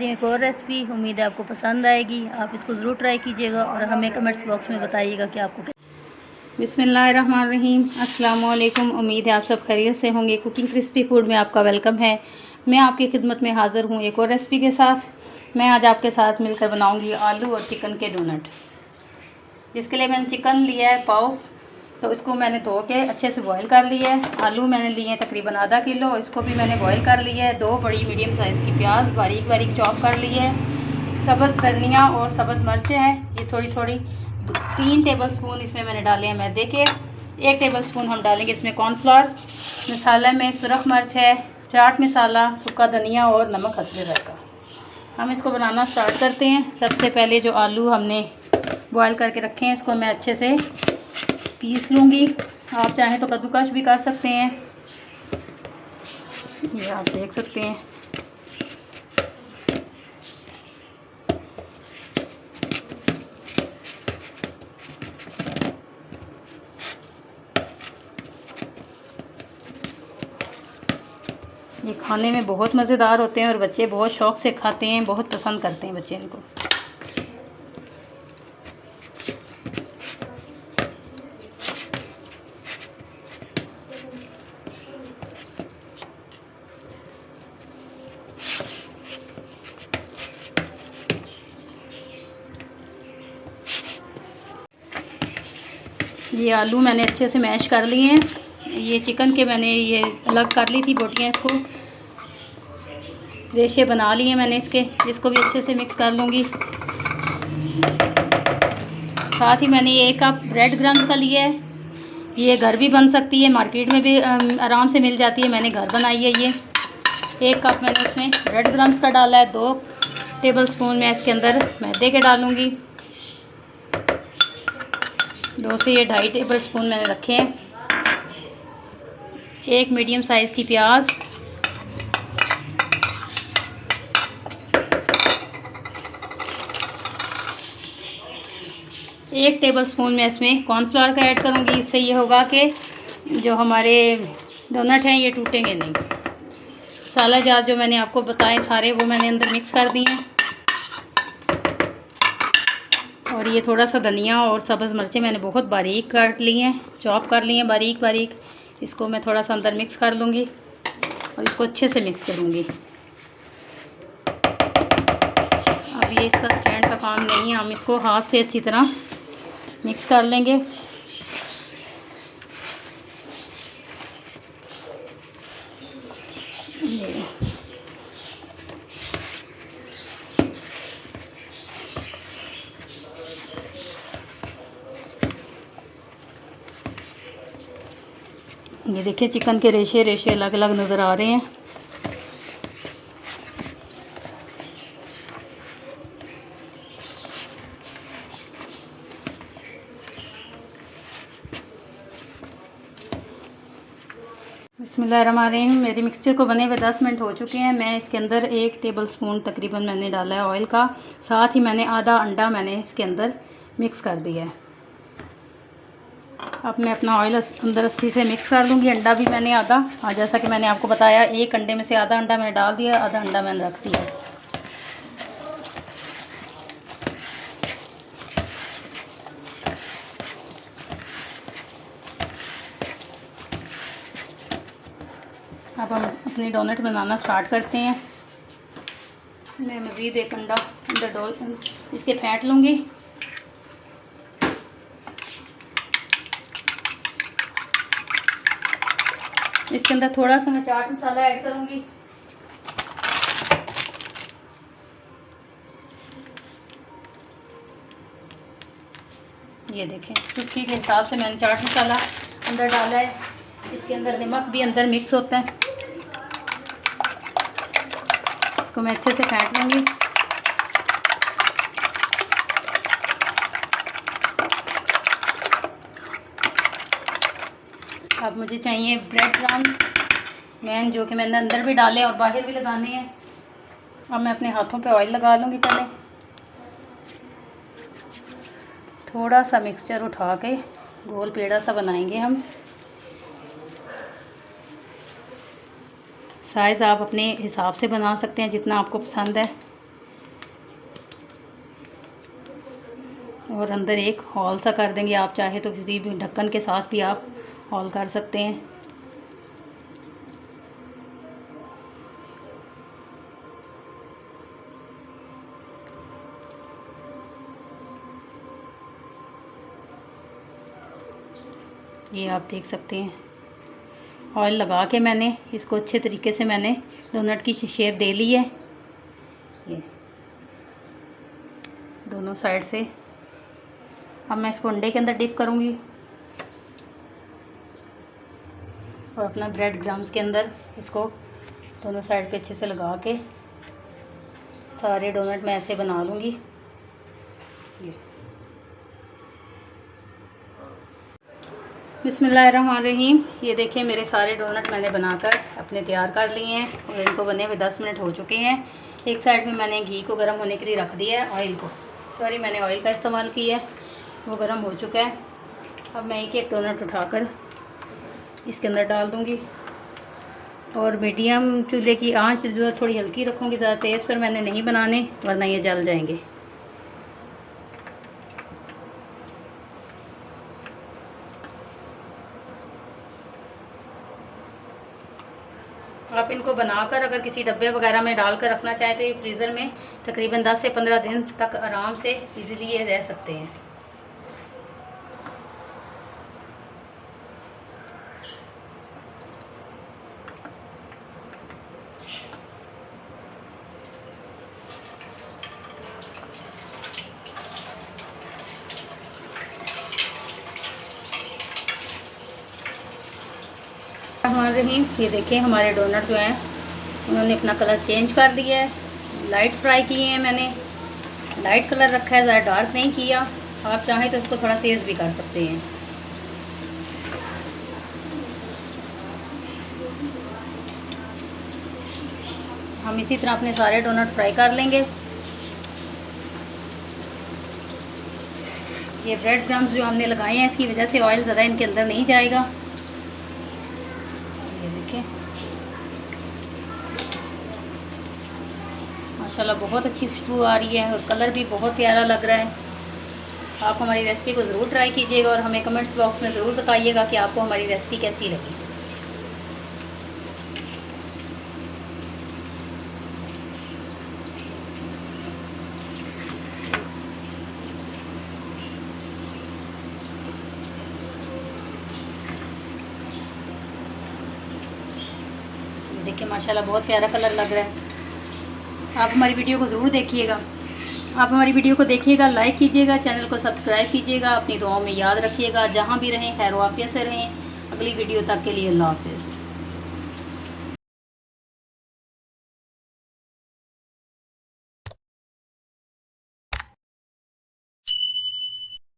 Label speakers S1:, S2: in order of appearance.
S1: एक और रेसिपी, उम्मीद है आपको पसंद आएगी। आप इसको ज़रूर ट्राई कीजिएगा और हमें कमेंट्स बॉक्स में बताइएगा कि आपको बिस्मिल्लाहिर्रहमानिर्रहीम। अस्सलाम वालेकुम। उम्मीद है आप सब खैरियत से होंगे। कुकिंग क्रिस्पी फूड में आपका वेलकम है। मैं आपकी खिदमत में हाज़िर हूँ एक और रेसिपी के साथ। मैं आज आपके साथ मिलकर बनाऊँगी आलू और चिकन के डोनट। जिसके लिए मैंने चिकन लिया है पाव, तो इसको मैंने धो के अच्छे से बॉईल कर लिया है। आलू मैंने लिए हैं तकरीबन आधा किलो, इसको भी मैंने बॉईल कर लिया है। 2 बड़ी मीडियम साइज़ की प्याज बारीक बारीक चॉप कर ली है। सब्ज़ धनिया और सब्ज़ मिर्चें हैं, ये थोड़ी थोड़ी। 3 टेबलस्पून इसमें मैंने डाले हैं मैदे के। 1 टेबलस्पून हम डालेंगे इसमें कॉर्नफ्लोर। मसाले में सुरख मिर्च है, चाट मसाला, सूखा धनिया और नमक हस्बे ज़ायक़ा। हम इसको बनाना स्टार्ट करते हैं। सबसे पहले जो आलू हमने बॉईल करके रखे हैं, इसको मैं अच्छे से पीस लूँगी। आप चाहें तो कद्दूकस भी कर सकते हैं, ये आप देख सकते हैं। ये खाने में बहुत मज़ेदार होते हैं और बच्चे बहुत शौक़ से खाते हैं, बहुत पसंद करते हैं बच्चे इनको। ये आलू मैंने अच्छे से मैश कर लिए हैं। ये चिकन के मैंने ये अलग कर ली थी बोटियाँ, इसको रेशे बना लिए मैंने इसको भी अच्छे से मिक्स कर लूँगी। साथ ही मैंने ये 1 कप ब्रेड क्रम्स का लिया है। ये घर भी बन सकती है, मार्केट में भी आराम से मिल जाती है। मैंने घर बनाई है। ये 1 कप मैंने इसमें ब्रेड क्रम्स का डाला है। 2 टेबलस्पून मैं इसके अंदर मैदे के डालूँगी। 2 से ये 2.5 टेबलस्पून मैंने रखे हैं। 1 मीडियम साइज़ की प्याज, 1 टेबलस्पून मैं इसमें कॉर्नफ्लोर का ऐड करूँगी। इससे ये होगा कि जो हमारे डोनट हैं ये टूटेंगे नहीं। मसाला जार जो मैंने आपको बताए सारे, वो मैंने अंदर मिक्स कर दिए हैं। और ये थोड़ा सा धनिया और सब्ज़ मिर्चें मैंने बहुत बारीक काट ली हैं, चॉप कर ली हैं बारीक बारीक। इसको मैं थोड़ा सा अंदर मिक्स कर लूँगी और इसको अच्छे से मिक्स करूँगी। अब ये इसका स्टैंड का काम नहीं है, हम इसको हाथ से अच्छी तरह मिक्स कर लेंगे। ये देखिए चिकन के रेशे रेशे अलग अलग नज़र आ रहे हैं। बिस्मिल्लाहिर्रहमानिर्रहीम। मेरे मिक्सचर को बने हुए 10 मिनट हो चुके हैं। मैं इसके अंदर 1 टेबलस्पून तकरीबन मैंने डाला है ऑयल का। साथ ही मैंने आधा अंडा मैंने इसके अंदर मिक्स कर दिया है। अब मैं अपना ऑयल अंदर अच्छी से मिक्स कर लूँगी। अंडा भी मैंने आधा, जैसा कि मैंने आपको बताया, 1 अंडे में से आधा अंडा मैंने डाल दिया, आधा अंडा मैंने रख दिया। अब हम अपनी डोनट बनाना स्टार्ट करते हैं। मैं मज़ीद 1 अंडा अंदर इसके फेंट लूँगी। इसके अंदर थोड़ा सा मैं चाट मसाला ऐड करूँगी। ये देखें, चुटकी के हिसाब से मैंने चाट मसाला अंदर डाला है। इसके अंदर नमक भी अंदर मिक्स होता है। इसको मैं अच्छे से फेंट लूँगी। अब मुझे चाहिए ब्रेड क्रम्स, जो कि मैंने अंदर भी डाले और बाहर भी लगाने हैं। अब मैं अपने हाथों पे ऑयल लगा लूँगी। पहले थोड़ा सा मिक्सचर उठा के गोल पेड़ा सा बनाएंगे हम। साइज़ आप अपने हिसाब से बना सकते हैं जितना आपको पसंद है। और अंदर एक हॉल सा कर देंगे। आप चाहे तो किसी भी ढक्कन के साथ भी आप हॉल कर सकते हैं। ये आप देख सकते हैं, ऑयल लगा के मैंने इसको अच्छे तरीके से मैंने डोनट की शेप दे ली है। ये दोनों साइड से। अब मैं इसको अंडे के अंदर डिप करूँगी और अपना ब्रेड क्रम्स के अंदर इसको दोनों साइड पे अच्छे से लगा के सारे डोनट मैं ऐसे बना लूँगी। बिस्मिल्लाहिर्रहमानिर्रहीम। ये देखिए मेरे सारे डोनट मैंने बनाकर अपने तैयार कर लिए हैं और इनको बने हुए 10 मिनट हो चुके हैं। एक साइड में मैंने घी को गर्म होने के लिए रख दिया है, मैंने ऑयल का इस्तेमाल किया है, वो गर्म हो चुका है। अब मैं एक डोनट उठाकर इसके अंदर डाल दूँगी और मीडियम चूल्हे की आंच जो है थोड़ी हल्की रखूँगी, ज़्यादा तेज़ पर मैंने नहीं बनाने वरना ये जल जाएंगे। आप इनको बनाकर अगर किसी डब्बे वगैरह में डाल कर रखना चाहें तो ये फ्रीज़र में तकरीबन 10 से 15 दिन तक आराम से इजीली ये रह सकते हैं। ये देखिए हमारे डोनट जो हैं उन्होंने अपना कलर चेंज कर दिया है। लाइट फ्राई किए हैं, मैंने लाइट कलर रखा है, ज़्यादा डार्क नहीं किया। आप चाहें तो इसको थोड़ा तेज़ भी कर सकते हैं। हम इसी तरह अपने सारे डोनट फ्राई कर लेंगे। ये ब्रेड क्रम्स जो हमने लगाए हैं इसकी वजह से ऑयल ज़्यादा इनके अंदर नहीं जाएगा। ये देखिए माशाल्लाह बहुत अच्छी खुशबू आ रही है और कलर भी बहुत प्यारा लग रहा है। आप हमारी रेसिपी को ज़रूर ट्राई कीजिएगा और हमें कमेंट्स बॉक्स में ज़रूर बताइएगा कि आपको हमारी रेसिपी कैसी लगी। देखिए माशाल्लाह बहुत प्यारा कलर लग रहा है। आप हमारी वीडियो को ज़रूर देखिएगा। आप हमारी वीडियो को देखिएगा, लाइक कीजिएगा, चैनल को सब्सक्राइब कीजिएगा, अपनी दुआओं में याद रखिएगा। जहाँ भी रहें खैर आफियत से रहें। अगली वीडियो तक के लिए अल्लाह हाफ़िज़।